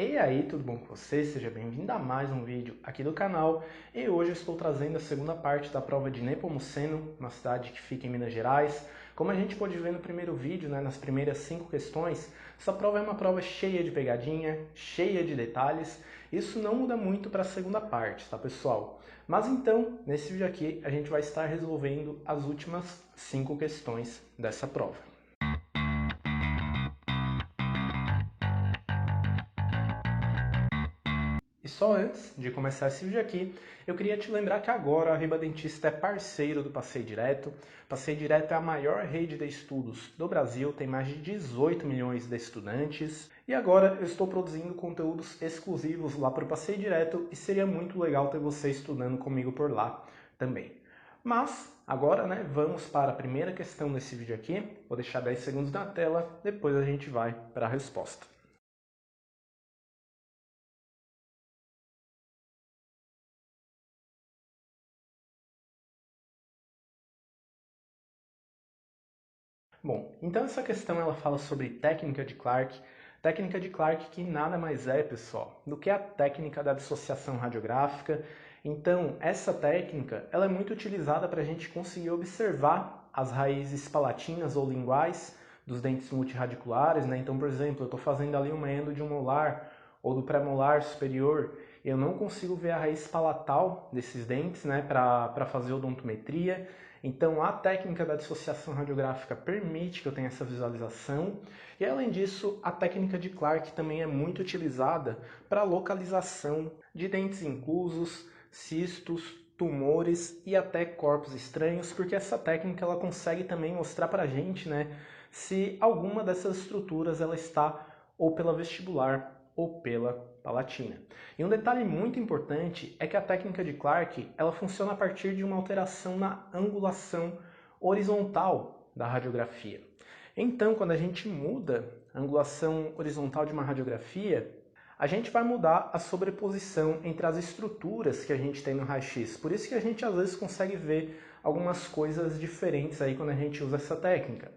E aí, tudo bom com você? Seja bem-vindo a mais um vídeo aqui do canal. E hoje eu estou trazendo a segunda parte da prova de Nepomuceno, uma cidade que fica em Minas Gerais. Como a gente pôde ver no primeiro vídeo, nas primeiras 5 questões, essa prova é uma prova cheia de pegadinha, cheia de detalhes. Isso não muda muito para a segunda parte, tá, pessoal? Mas então, nesse vídeo aqui, a gente vai estar resolvendo as últimas 5 questões dessa prova. E só antes de começar esse vídeo aqui, eu queria te lembrar que agora a Riba Dentista é parceiro do Passei Direto. Passei Direto é a maior rede de estudos do Brasil, tem mais de 18 milhões de estudantes. E agora eu estou produzindo conteúdos exclusivos lá para o Passei Direto e seria muito legal ter você estudando comigo por lá também. Mas agora, vamos para a primeira questão desse vídeo aqui. Vou deixar 10 segundos na tela, depois a gente vai para a resposta. Bom, então essa questão ela fala sobre técnica de Clarke. Técnica de Clarke que nada mais é, pessoal, do que a técnica da dissociação radiográfica. Então, essa técnica ela é muito utilizada para a gente conseguir observar as raízes palatinas ou linguais dos dentes multirradiculares, né? Então, por exemplo, eu estou fazendo ali uma endo de um molar ou do premolar superior, eu não consigo ver a raiz palatal desses dentes, né, para fazer odontometria. Então, a técnica da dissociação radiográfica permite que eu tenha essa visualização. E, além disso, a técnica de Clarke também é muito utilizada para a localização de dentes inclusos, cistos, tumores e até corpos estranhos, porque essa técnica ela consegue também mostrar para a gente, se alguma dessas estruturas ela está ou pela vestibular ou pela palatina. E um detalhe muito importante é que a técnica de Clarke ela funciona a partir de uma alteração na angulação horizontal da radiografia. Então, quando a gente muda a angulação horizontal de uma radiografia, a gente vai mudar a sobreposição entre as estruturas que a gente tem no raio-x. Por isso que a gente às vezes consegue ver algumas coisas diferentes aí quando a gente usa essa técnica.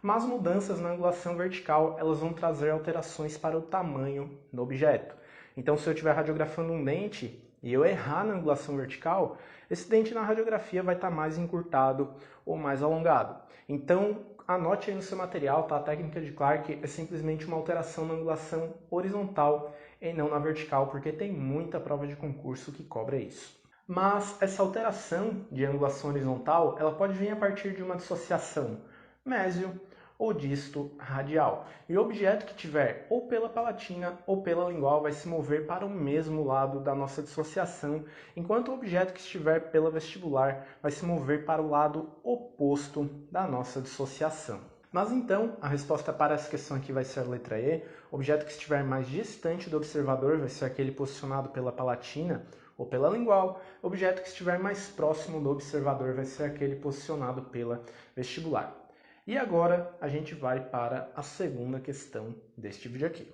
Mas mudanças na angulação vertical, elas vão trazer alterações para o tamanho do objeto. Então, se eu estiver radiografando um dente e eu errar na angulação vertical, esse dente na radiografia vai estar mais encurtado ou mais alongado. Então, anote aí no seu material, tá? A técnica de Clarke é simplesmente uma alteração na angulação horizontal e não na vertical, porque tem muita prova de concurso que cobra isso. Mas essa alteração de angulação horizontal, ela pode vir a partir de uma dissociação mésio ou disto radial. E o objeto que tiver ou pela palatina ou pela lingual vai se mover para o mesmo lado da nossa dissociação, enquanto o objeto que estiver pela vestibular vai se mover para o lado oposto da nossa dissociação. Mas então, a resposta para essa questão aqui vai ser a letra E. O objeto que estiver mais distante do observador vai ser aquele posicionado pela palatina ou pela lingual. O objeto que estiver mais próximo do observador vai ser aquele posicionado pela vestibular. E agora a gente vai para a segunda questão deste vídeo aqui.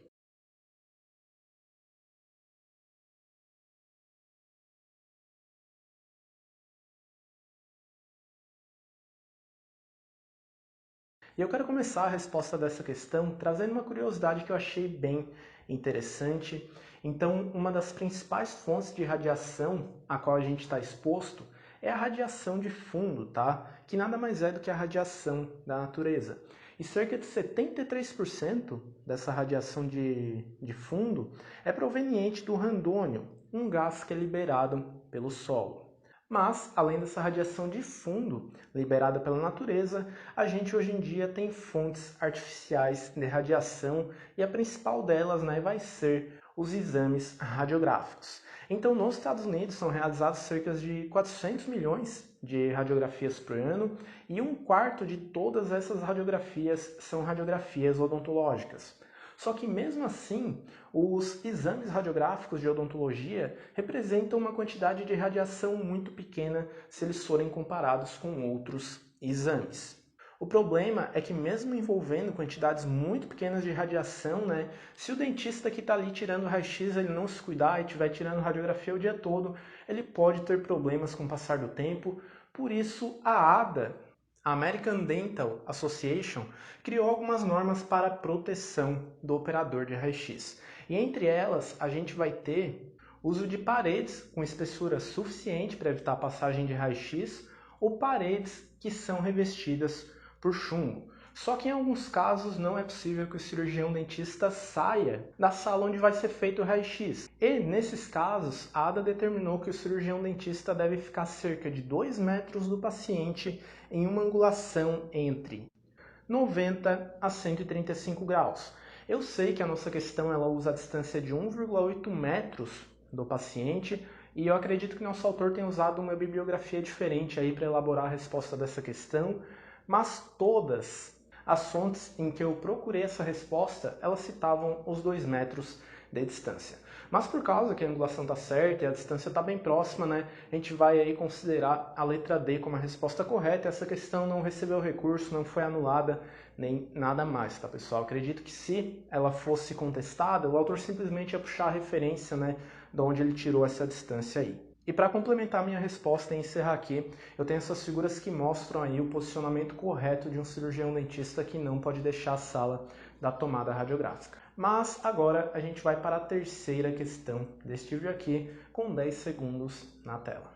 E eu quero começar a resposta dessa questão trazendo uma curiosidade que eu achei bem interessante. Então, uma das principais fontes de radiação a qual a gente está exposto é a radiação de fundo, tá? Que nada mais é do que a radiação da natureza. E cerca de 73% dessa radiação de fundo é proveniente do randônio, um gás que é liberado pelo solo. Mas, além dessa radiação de fundo liberada pela natureza, a gente hoje em dia tem fontes artificiais de radiação e a principal delas vai ser os exames radiográficos. Então, nos Estados Unidos são realizados cerca de 400 milhões de radiografias por ano e um quarto de todas essas radiografias são radiografias odontológicas. Só que mesmo assim, os exames radiográficos de odontologia representam uma quantidade de radiação muito pequena se eles forem comparados com outros exames. O problema é que mesmo envolvendo quantidades muito pequenas de radiação, se o dentista que está ali tirando o raio-x ele não se cuidar e estiver tirando radiografia o dia todo, ele pode ter problemas com o passar do tempo. Por isso, a ADA, a American Dental Association, criou algumas normas para a proteção do operador de raio-x. E entre elas, a gente vai ter uso de paredes com espessura suficiente para evitar a passagem de raio-x ou paredes que são revestidas por chumbo. Só que em alguns casos não é possível que o cirurgião dentista saia da sala onde vai ser feito o raio-x. E nesses casos, a ADA determinou que o cirurgião dentista deve ficar cerca de 2 metros do paciente em uma angulação entre 90 a 135 graus. Eu sei que a nossa questão ela usa a distância de 1,8 metros do paciente e eu acredito que nosso autor tenha usado uma bibliografia diferente aí para elaborar a resposta dessa questão, mas todas as fontes em que eu procurei essa resposta, elas citavam os 2 metros de distância. Mas por causa que a angulação está certa e a distância está bem próxima, né, a gente vai aí considerar a letra D como a resposta correta. Essa questão não recebeu recurso, não foi anulada, nem nada mais, tá, pessoal? Acredito que se ela fosse contestada, o autor simplesmente ia puxar a referência, né, de onde ele tirou essa distância aí. E para complementar minha resposta e encerrar aqui, eu tenho essas figuras que mostram aí o posicionamento correto de um cirurgião dentista que não pode deixar a sala da tomada radiográfica. Mas agora a gente vai para a terceira questão deste vídeo aqui, com 10 segundos na tela.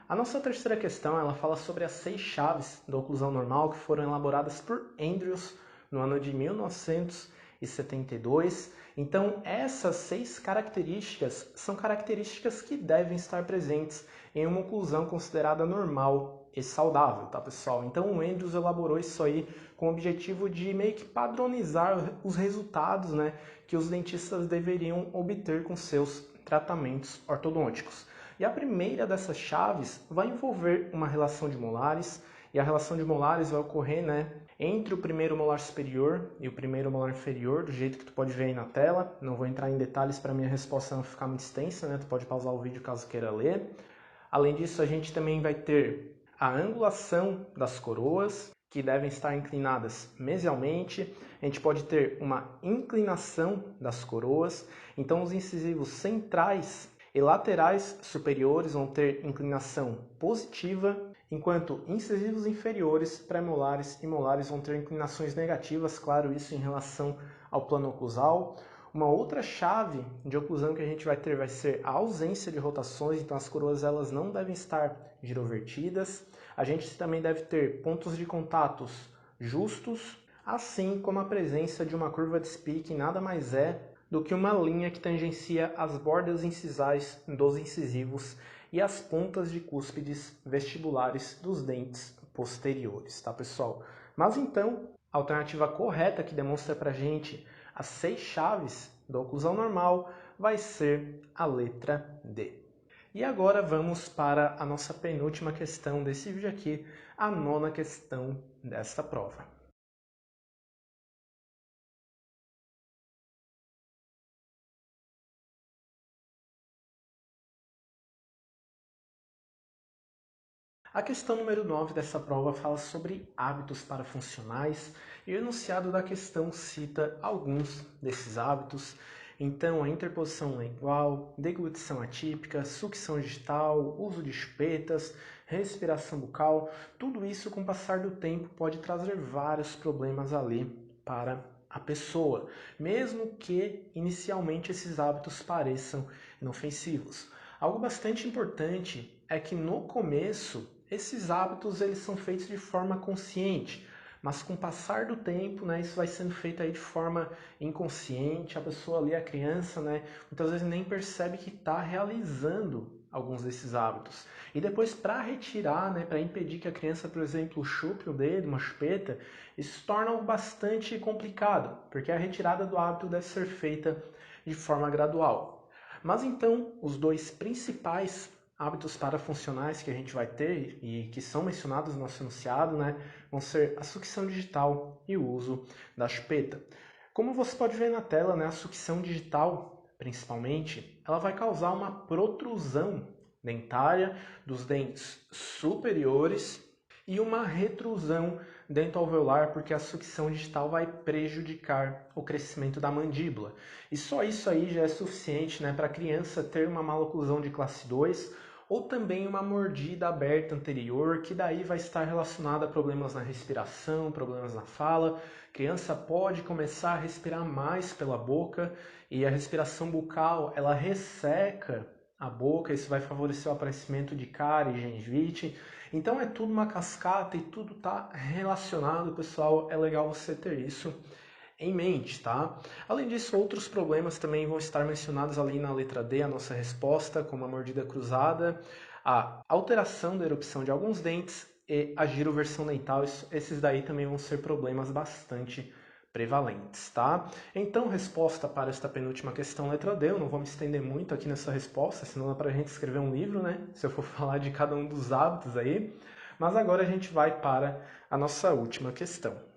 A nossa terceira questão, ela fala sobre as 6 chaves da oclusão normal que foram elaboradas por Andrews no ano de 1972. Então, essas 6 características são características que devem estar presentes em uma oclusão considerada normal e saudável, tá, pessoal? Então, o Andrews elaborou isso aí com o objetivo de meio que padronizar os resultados, né, que os dentistas deveriam obter com seus tratamentos ortodônticos. E a primeira dessas chaves vai envolver uma relação de molares, e a relação de molares vai ocorrer, né, entre o primeiro molar superior e o primeiro molar inferior, do jeito que tu pode ver aí na tela. Não vou entrar em detalhes para minha resposta não ficar muito extensa, né? Tu pode pausar o vídeo caso queira ler. Além disso, a gente também vai ter a angulação das coroas, que devem estar inclinadas mesialmente. A gente pode ter uma inclinação das coroas. Então, os incisivos centrais e laterais superiores vão ter inclinação positiva, enquanto incisivos inferiores, pré-molares e molares vão ter inclinações negativas, claro, isso em relação ao plano oclusal. Uma outra chave de oclusão que a gente vai ter vai ser a ausência de rotações, então as coroas elas não devem estar girovertidas. A gente também deve ter pontos de contatos justos, assim como a presença de uma curva de Spee, que nada mais é do que uma linha que tangencia as bordas incisais dos incisivos e as pontas de cúspides vestibulares dos dentes posteriores, tá, pessoal? Mas então, a alternativa correta que demonstra pra gente as 6 chaves da oclusão normal vai ser a letra D. E agora vamos para a nossa penúltima questão desse vídeo aqui, a 9ª questão desta prova. A questão número 9 dessa prova fala sobre hábitos parafuncionais e o enunciado da questão cita alguns desses hábitos. Então, a interposição lingual, deglutição atípica, sucção digital, uso de chupetas, respiração bucal, tudo isso com o passar do tempo pode trazer vários problemas ali para a pessoa, mesmo que inicialmente esses hábitos pareçam inofensivos. Algo bastante importante é que no começo esses hábitos eles são feitos de forma consciente, mas com o passar do tempo, né, isso vai sendo feito aí de forma inconsciente, a pessoa ali, a criança, né, muitas vezes nem percebe que está realizando alguns desses hábitos. E depois para retirar, né, para impedir que a criança, por exemplo, chupe o dedo, uma chupeta, isso se torna algo bastante complicado, porque a retirada do hábito deve ser feita de forma gradual. Mas então, os 2 principais hábitos parafuncionais que a gente vai ter e que são mencionados no nosso enunciado, né, vão ser a sucção digital e o uso da chupeta. Como você pode ver na tela, né, a sucção digital, principalmente, ela vai causar uma protrusão dentária dos dentes superiores e uma retrusão dentoalveolar, porque a sucção digital vai prejudicar o crescimento da mandíbula. E só isso aí já é suficiente, né, para a criança ter uma maloclusão de classe 2 ou também uma mordida aberta anterior, que daí vai estar relacionada a problemas na respiração, problemas na fala. A criança pode começar a respirar mais pela boca e a respiração bucal, ela resseca a boca, isso vai favorecer o aparecimento de cárie e gengivite. Então é tudo uma cascata e tudo está relacionado, pessoal, é legal você ter isso em mente, tá? Além disso, outros problemas também vão estar mencionados ali na letra D, a nossa resposta, como a mordida cruzada, a alteração da erupção de alguns dentes e a giroversão dental. Esses daí também vão ser problemas bastante prevalentes, tá? Então, resposta para esta penúltima questão, letra D. Eu não vou me estender muito aqui nessa resposta, senão dá pra gente escrever um livro, né? Se eu for falar de cada um dos hábitos aí. Mas agora a gente vai para a nossa última questão.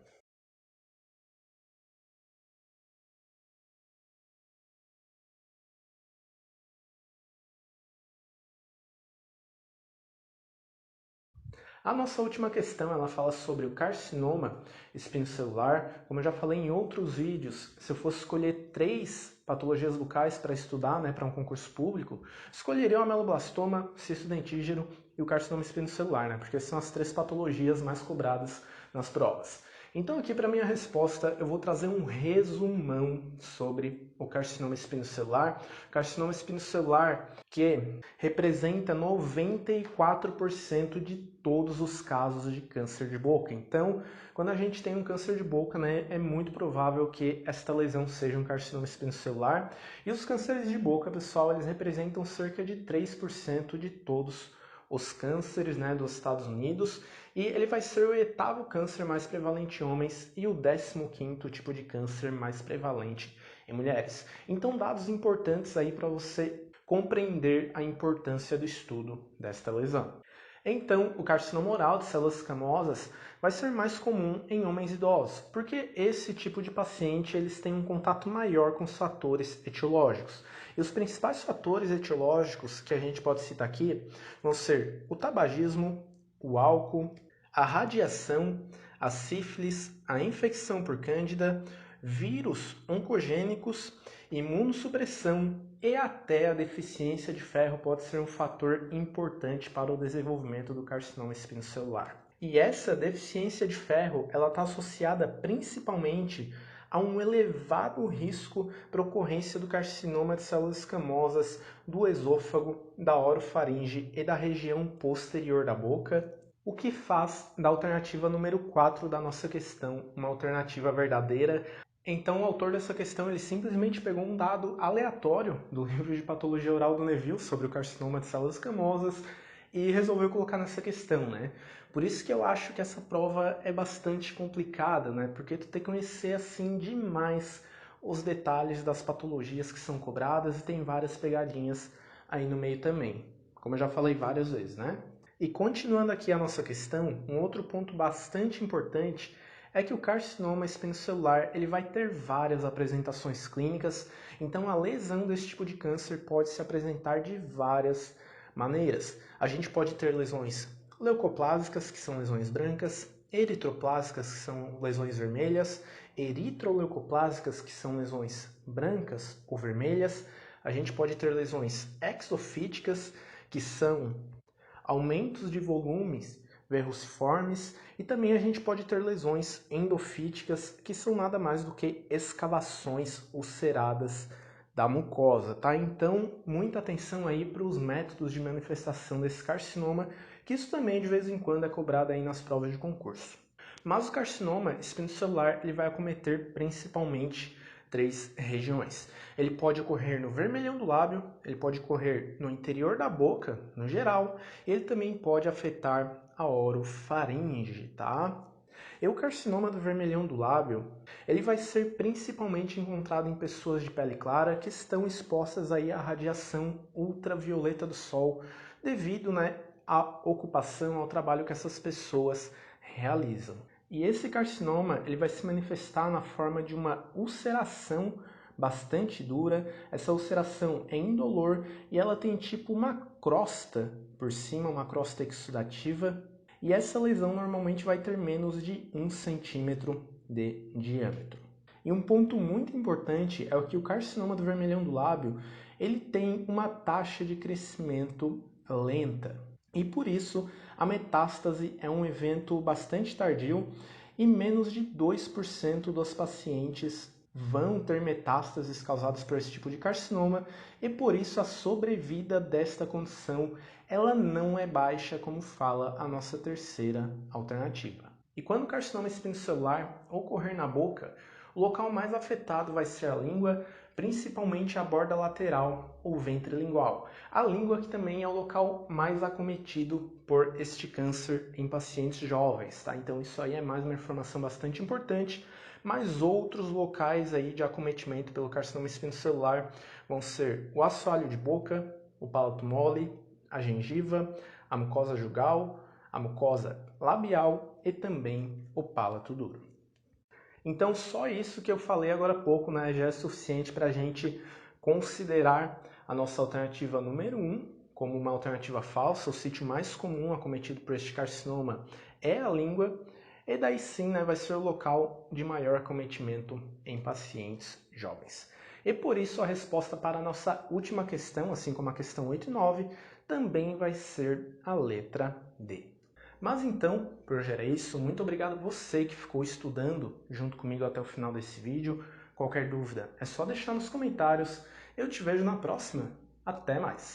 A nossa última questão, ela fala sobre o carcinoma espinocelular. Como eu já falei em outros vídeos, se eu fosse escolher 3 patologias bucais para estudar, né, para um concurso público, escolheria o ameloblastoma, cisto dentígeno e o carcinoma espinocelular, né, porque são as 3 patologias mais cobradas nas provas. Então aqui para minha resposta eu vou trazer um resumão sobre o carcinoma espinocelular. Carcinoma espinocelular que representa 94% de todos os casos de câncer de boca. Então, quando a gente tem um câncer de boca, né, é muito provável que esta lesão seja um carcinoma espinocelular. E os cânceres de boca, pessoal, eles representam cerca de 3% de todos os cânceres, né, dos Estados Unidos, e ele vai ser o 8º câncer mais prevalente em homens e o 15º tipo de câncer mais prevalente em mulheres. Então, dados importantes aí para você compreender a importância do estudo desta lesão. Então, o carcinoma oral de células escamosas vai ser mais comum em homens idosos, porque esse tipo de paciente eles têm um contato maior com os fatores etiológicos. E os principais fatores etiológicos que a gente pode citar aqui vão ser o tabagismo, o álcool, a radiação, a sífilis, a infecção por cândida, vírus oncogênicos, imunossupressão e até a deficiência de ferro pode ser um fator importante para o desenvolvimento do carcinoma espinocelular. E essa deficiência de ferro, ela está associada principalmente a um elevado risco para ocorrência do carcinoma de células escamosas do esôfago, da orofaringe e da região posterior da boca, o que faz da alternativa número 4 da nossa questão uma alternativa verdadeira. Então, o autor dessa questão ele simplesmente pegou um dado aleatório do livro de patologia oral do Neville sobre o carcinoma de células escamosas e resolveu colocar nessa questão, né? Por isso que eu acho que essa prova é bastante complicada, né? Porque tu tem que conhecer assim demais os detalhes das patologias que são cobradas e tem várias pegadinhas aí no meio também, como eu já falei várias vezes, né? E continuando aqui a nossa questão, um outro ponto bastante importante é que o carcinoma espinocelular ele vai ter várias apresentações clínicas, então a lesão desse tipo de câncer pode se apresentar de várias maneiras. A gente pode ter lesões leucoplásicas, que são lesões brancas, eritroplásicas, que são lesões vermelhas, eritroleucoplásicas, que são lesões brancas ou vermelhas. A gente pode ter lesões exofíticas, que são aumentos de volumes verruciformes, e também a gente pode ter lesões endofíticas, que são nada mais do que escavações ulceradas da mucosa, tá? Então, muita atenção aí para os métodos de manifestação desse carcinoma, que isso também de vez em quando é cobrado aí nas provas de concurso. Mas o carcinoma espinocelular ele vai acometer principalmente 3 regiões. Ele pode ocorrer no vermelhão do lábio, ele pode ocorrer no interior da boca, no geral, e ele também pode afetar a orofaringe, tá? E o carcinoma do vermelhão do lábio, ele vai ser principalmente encontrado em pessoas de pele clara que estão expostas aí à radiação ultravioleta do sol, devido, né, à ocupação, ao trabalho que essas pessoas realizam. E esse carcinoma ele vai se manifestar na forma de uma ulceração bastante dura. Essa ulceração é indolor e ela tem tipo uma crosta por cima, uma crosta exudativa. E essa lesão normalmente vai ter menos de 1 centímetro de diâmetro. E um ponto muito importante é o que o carcinoma do vermelhão do lábio ele tem uma taxa de crescimento lenta. E por isso, a metástase é um evento bastante tardio e menos de 2% dos pacientes vão ter metástases causadas por esse tipo de carcinoma e por isso a sobrevida desta condição ela não é baixa, como fala a nossa terceira alternativa. E quando o carcinoma espinocelular ocorrer na boca, o local mais afetado vai ser a língua, principalmente a borda lateral ou ventre lingual. A língua que também é o local mais acometido por este câncer em pacientes jovens, tá? Então isso aí é mais uma informação bastante importante, mas outros locais aí de acometimento pelo carcinoma espinocelular vão ser o assoalho de boca, o palato mole, a gengiva, a mucosa jugal, a mucosa labial e também o palato duro. Então, só isso que eu falei agora há pouco, né, já é suficiente para a gente considerar a nossa alternativa número 1 como uma alternativa falsa. O sítio mais comum acometido por este carcinoma é a língua, e daí sim, né, vai ser o local de maior acometimento em pacientes jovens. E por isso a resposta para a nossa última questão, assim como a questão 8 e 9, também vai ser a letra D. Mas então, por hoje era isso. Muito obrigado a você que ficou estudando junto comigo até o final desse vídeo. Qualquer dúvida é só deixar nos comentários. Eu te vejo na próxima. Até mais!